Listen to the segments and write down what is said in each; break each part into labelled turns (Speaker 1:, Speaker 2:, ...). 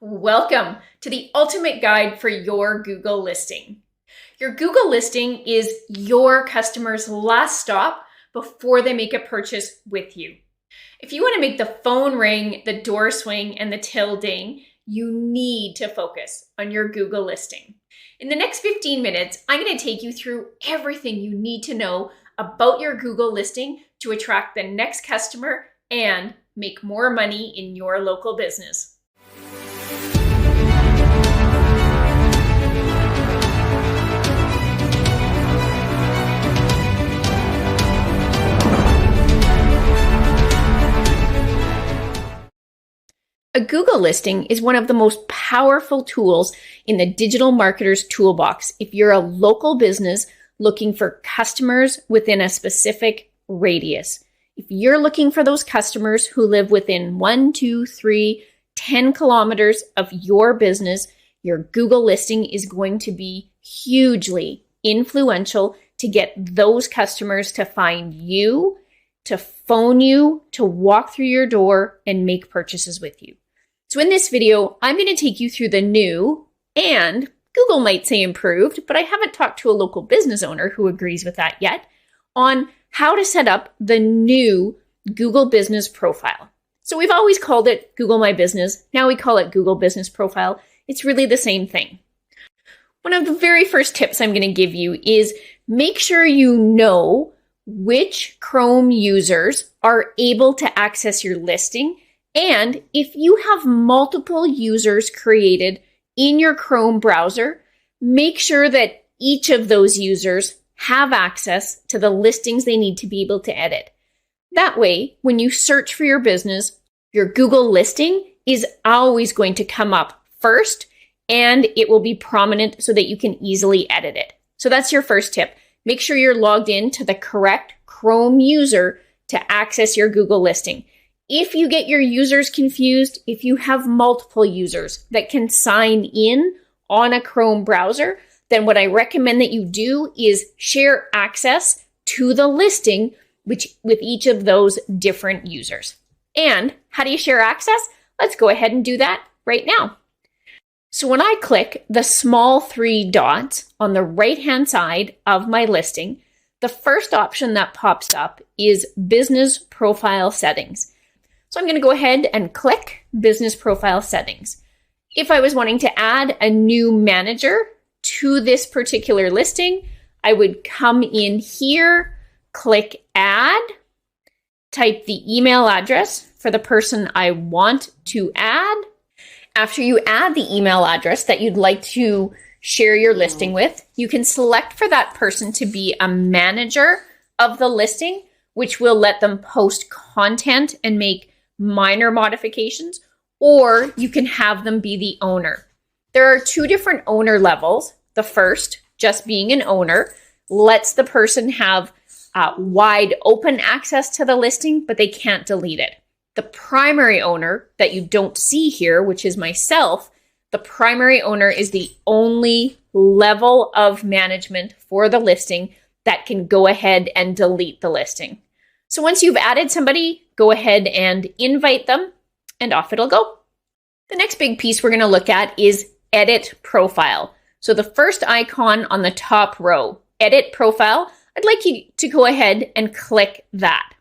Speaker 1: Welcome to the ultimate guide for your Google listing. Your Google listing is your customer's last stop before they make a purchase with you. If you want to make the phone ring, the door swing, and the till ding, you need to focus on your Google listing. In the next 15 minutes, I'm going to take you through everything you need to know about your Google listing to attract the next customer and make more money in your local business. A Google listing is one of the most powerful tools in the digital marketer's toolbox if you're a local business looking for customers within a specific radius. If you're looking for those customers who live within 1, 2, 3, 10 kilometers of your business, your Google listing is going to be hugely influential to get those customers to find you, to phone you, to walk through your door and make purchases with you. So in this video, I'm going to take you through the new and Google might say improved, but I haven't talked to a local business owner who agrees with that yet, on how to set up the new Google Business Profile. So we've always called it Google My Business. Now we call it Google Business Profile. It's really the same thing. One of the very first tips I'm going to give you is make sure you know which Chrome users are able to access your listing. And if you have multiple users created in your Chrome browser, make sure that each of those users have access to the listings they need to be able to edit. That way, when you search for your business, your Google listing is always going to come up first and it will be prominent so that you can easily edit it. So that's your first tip. Make sure you're logged in to the correct Chrome user to access your Google listing. If you get your users confused, if you have multiple users that can sign in on a Chrome browser, then what I recommend that you do is share access to the listing with each of those different users. And how do you share access? Let's go ahead and do that right now. So when I click the small 3 dots on the right-hand side of my listing, the first option that pops up is Business Profile Settings. So I'm going to go ahead and click Business Profile Settings. If I was wanting to add a new manager to this particular listing, I would come in here, click Add, type the email address for the person I want to add. After you add the email address that you'd like to share your listing with, you can select for that person to be a manager of the listing, which will let them post content and make minor modifications, or you can have them be the owner. There are 2 different owner levels. The first, just being an owner, lets the person have wide open access to the listing, but they can't delete it. The primary owner that you don't see here, which is myself, the primary owner is the only level of management for the listing that can go ahead and delete the listing. So once you've added somebody, go ahead and invite them and off it'll go. The next big piece we're going to look at is Edit Profile. So the first icon on the top row, Edit Profile, I'd like you to go ahead and click that.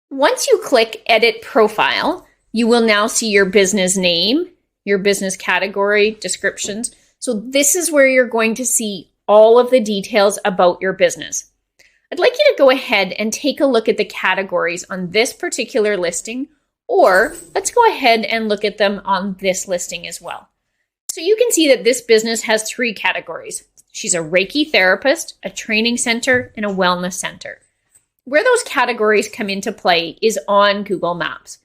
Speaker 1: Once you click Edit Profile, you will now see your business name, your business category, descriptions. So this is where you're going to see all of the details about your business. I'd like you to go ahead and take a look at the categories on this particular listing, or let's go ahead and look at them on this listing as well. So you can see that this business has 3 categories. She's a Reiki therapist, a training center, and a wellness center. Where those categories come into play is on Google Maps.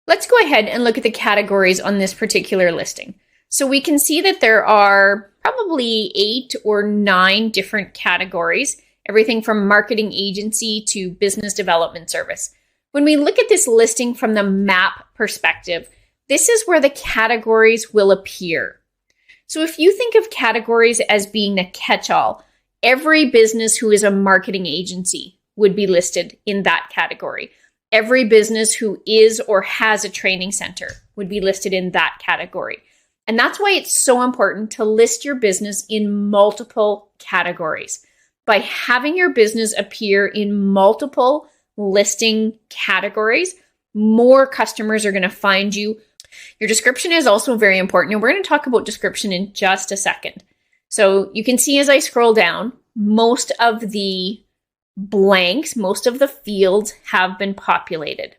Speaker 1: Let's go ahead and look at the categories on this particular listing. So we can see that there are probably 8 or 9 different categories, everything from marketing agency to business development service. When we look at this listing from the map perspective, this is where the categories will appear. So if you think of categories as being a catch-all, every business who is a marketing agency would be listed in that category. Every business who is or has a training center would be listed in that category. And that's why it's so important to list your business in multiple categories. By having your business appear in multiple listing categories, more customers are going to find you. Your description is also very important, and we're going to talk about description in just a second. So you can see as I scroll down, most of the blanks, most of the fields have been populated.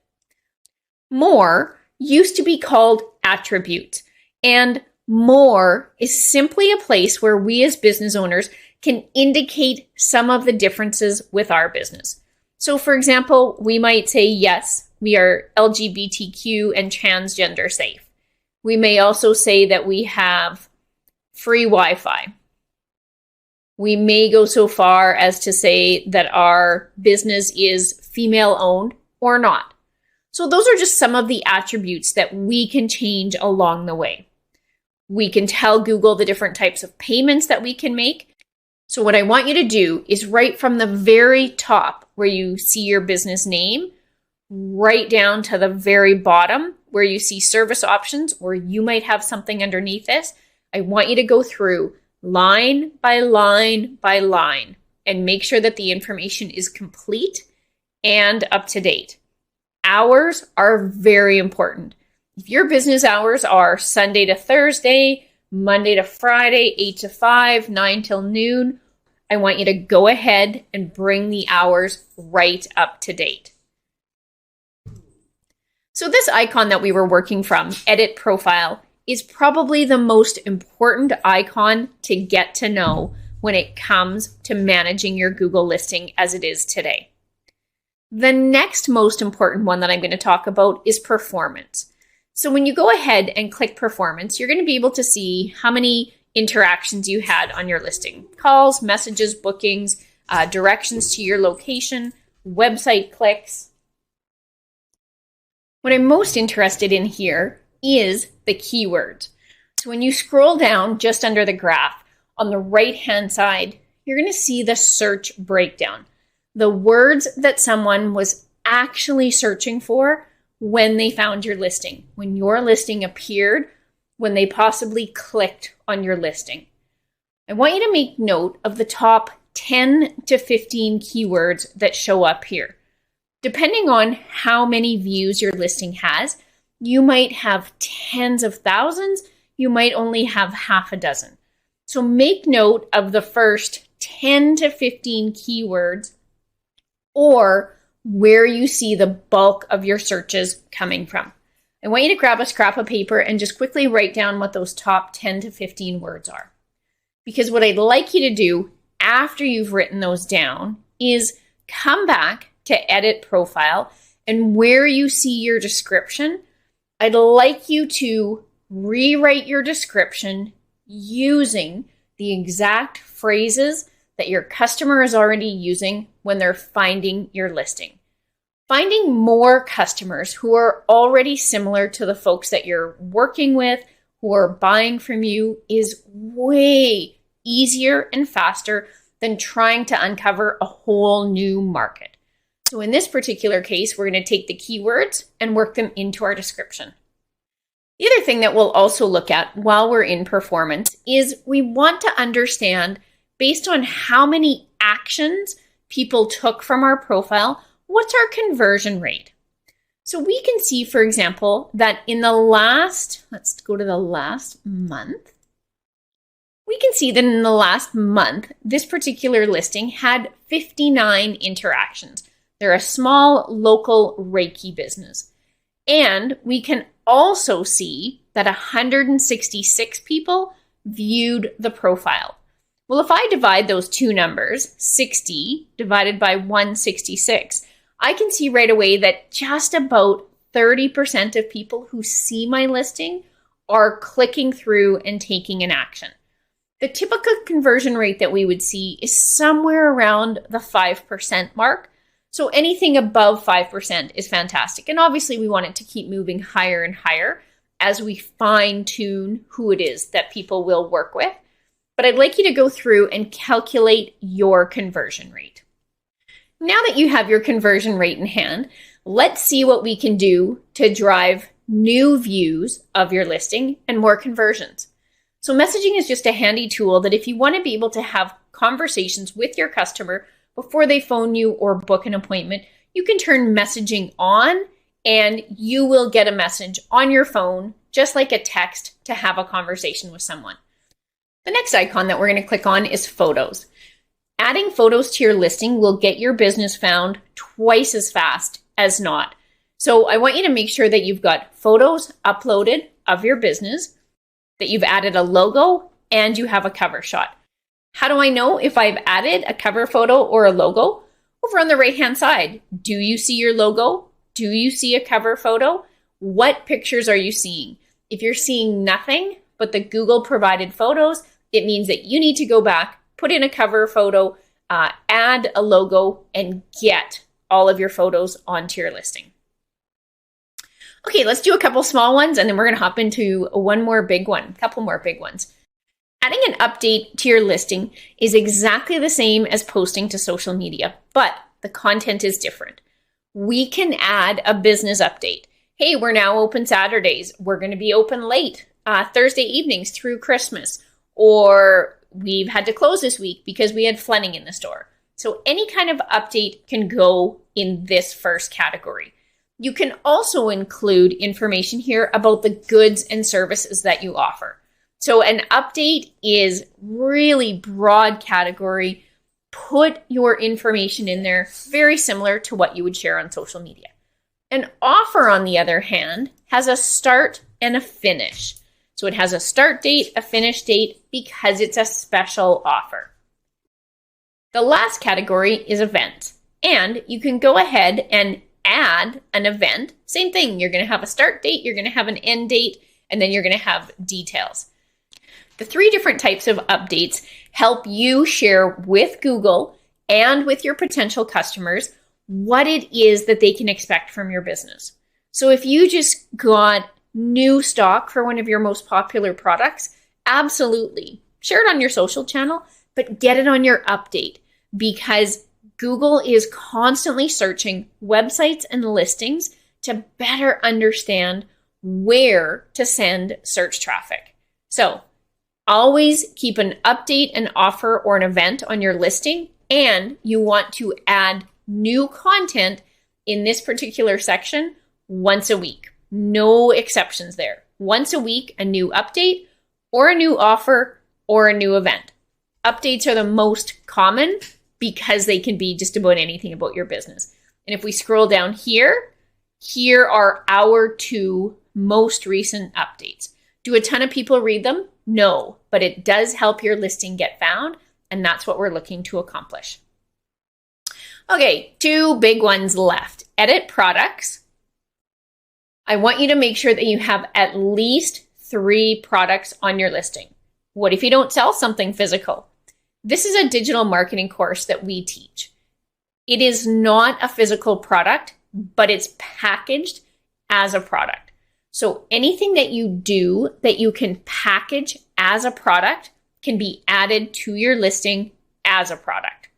Speaker 1: More used to be called attributes, and more is simply a place where we as business owners can indicate some of the differences with our business. So for example, we might say, yes, we are LGBTQ and transgender safe. We may also say that we have free Wi-Fi. We may go so far as to say that our business is female owned or not. So those are just some of the attributes that we can change along the way. We can tell Google the different types of payments that we can make. So what I want you to do is right from the very top where you see your business name, right down to the very bottom where you see service options, or you might have something underneath this. I want you to go through line by line by line and make sure that the information is complete and up to date. Hours are very important. If your business hours are Sunday to Thursday, Monday to Friday, 8 to 5, 9 till noon, I want you to go ahead and bring the hours right up to date. So this icon that we were working from, Edit Profile, is probably the most important icon to get to know when it comes to managing your Google listing as it is today. The next most important one that I'm going to talk about is performance. So when you go ahead and click performance, you're going to be able to see how many interactions you had on your listing. Calls, messages, bookings, directions to your location, website clicks. What I'm most interested in here is the keywords. So when you scroll down just under the graph, on the right-hand side, you're going to see the search breakdown. The words that someone was actually searching for when they found your listing, when your listing appeared, when they possibly clicked on your listing. I want you to make note of the top 10 to 15 keywords that show up here. Depending on how many views your listing has, you might have tens of thousands, you might only have half a dozen. So make note of the first 10 to 15 keywords or where you see the bulk of your searches coming from. I want you to grab a scrap of paper and just quickly write down what those top 10 to 15 words are. Because what I'd like you to do after you've written those down is come back to Edit Profile, and where you see your description, I'd like you to rewrite your description using the exact phrases that your customer is already using when they're finding your listing. Finding more customers who are already similar to the folks that you're working with, who are buying from you, is way easier and faster than trying to uncover a whole new market. So in this particular case, we're going to take the keywords and work them into our description. The other thing that we'll also look at while we're in performance is we want to understand, based on how many actions people took from our profile, what's our conversion rate? So we can see, for example, that in the last, let's go to the last month. We can see that in the last month, this particular listing had 59 interactions. They're a small local Reiki business. And we can also see that 166 people viewed the profile. Well, if I divide those two numbers, 60 divided by 166, I can see right away that just about 30% of people who see my listing are clicking through and taking an action. The typical conversion rate that we would see is somewhere around the 5% mark. So anything above 5% is fantastic. And obviously we want it to keep moving higher and higher as we fine tune who it is that people will work with. But I'd like you to go through and calculate your conversion rate. Now that you have your conversion rate in hand, let's see what we can do to drive new views of your listing, and more conversions. So messaging is just a handy tool that if you want to be able to have conversations with your customer before they phone you or book an appointment, you can turn messaging on and you will get a message on your phone, just like a text, to have a conversation with someone. The next icon that we're going to click on is photos. Adding photos to your listing will get your business found twice as fast as not. So I want you to make sure that you've got photos uploaded of your business, that you've added a logo, and you have a cover shot. How do I know if I've added a cover photo or a logo? Over on the right-hand side, do you see your logo? Do you see a cover photo? What pictures are you seeing? If you're seeing nothing but the Google provided photos, it means that you need to go back, put in a cover photo, add a logo, and get all of your photos onto your listing. Okay, let's do a couple small ones, and then we're going to hop into a couple more big ones. Adding an update to your listing is exactly the same as posting to social media, but the content is different. We can add a business update. Hey, we're now open Saturdays. We're going to be open late Thursday evenings through Christmas. Or we've had to close this week because we had flooding in the store. So any kind of update can go in this first category. You can also include information here about the goods and services that you offer. So an update is really broad category. Put your information in there, very similar to what you would share on social media. An offer, on the other hand, has a start and a finish. So it has a start date, a finish date, because it's a special offer. The last category is events. And you can go ahead and add an event. Same thing, you're going to have a start date, you're going to have an end date, and then you're going to have details. The three different types of updates help you share with Google and with your potential customers what it is that they can expect from your business. So if you just got new stock for one of your most popular products, absolutely share it on your social channel, but get it on your update, because Google is constantly searching websites and listings to better understand where to send search traffic. So always keep an update, an offer, or an event on your listing, and you want to add new content in this particular section once a week. No exceptions there. Once a week, a new update or a new offer or a new event. Updates are the most common because they can be just about anything about your business. And if we scroll down here are our two most recent updates. Do a ton of people read them? No, but it does help your listing get found, and that's what we're looking to accomplish. Okay, two big ones left. Edit products. I want you to make sure that you have at least 3 products on your listing. What if you don't sell something physical? This is a digital marketing course that we teach. It is not a physical product, but it's packaged as a product. So anything that you do that you can package as a product can be added to your listing as a product.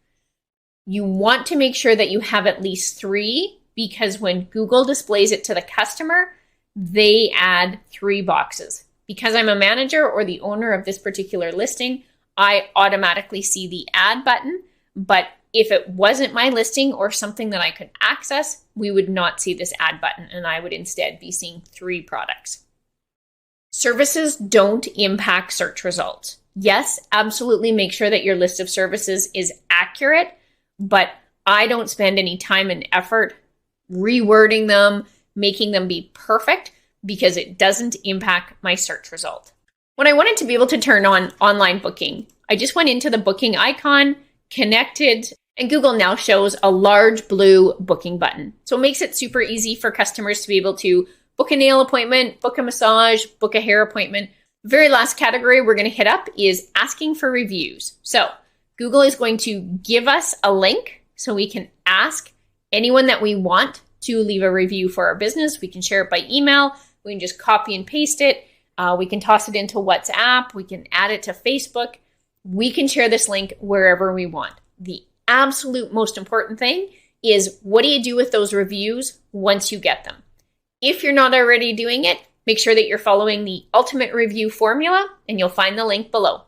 Speaker 1: You want to make sure that you have at least 3, because when Google displays it to the customer, they add 3 boxes. Because I'm a manager or the owner of this particular listing, I automatically see the add button, but if it wasn't my listing or something that I could access, we would not see this add button, and I would instead be seeing 3 products. Services don't impact search results. Yes, absolutely make sure that your list of services is accurate, but I don't spend any time and effort rewording them, making them be perfect, because it doesn't impact my search result. When I wanted to be able to turn on online booking, I just went into the booking icon, connected, and Google now shows a large blue booking button. So it makes it super easy for customers to be able to book a nail appointment, book a massage, book a hair appointment. The very last category we're going to hit up is asking for reviews. So Google is going to give us a link so we can ask anyone that we want to leave a review for our business. We can share it by email. We can just copy and paste it. We can toss it into WhatsApp. We can add it to Facebook. We can share this link wherever we want. The absolute most important thing is, what do you do with those reviews once you get them? If you're not already doing it, make sure that you're following the ultimate review formula, and you'll find the link below.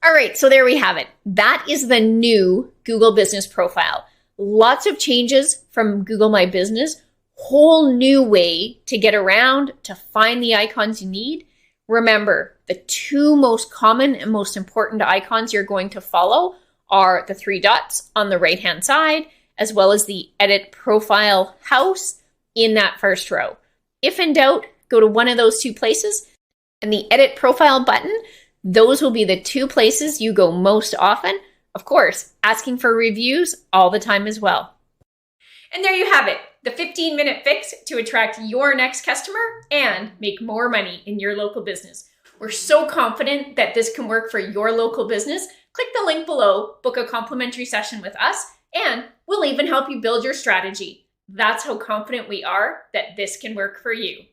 Speaker 1: All right, so there we have it. That is the new Google Business Profile. Lots of changes from Google My Business, whole new way to get around, to find the icons you need. Remember, the two most common and most important icons you're going to follow are the three dots on the right-hand side, as well as the Edit Profile house in that first row. If in doubt, go to one of those two places, and the Edit Profile button, those will be the two places you go most often. Of course, asking for reviews all the time as well. And there you have it, the 15-minute fix to attract your next customer and make more money in your local business. We're so confident that this can work for your local business. Click the link below, book a complimentary session with us, and we'll even help you build your strategy. That's how confident we are that this can work for you.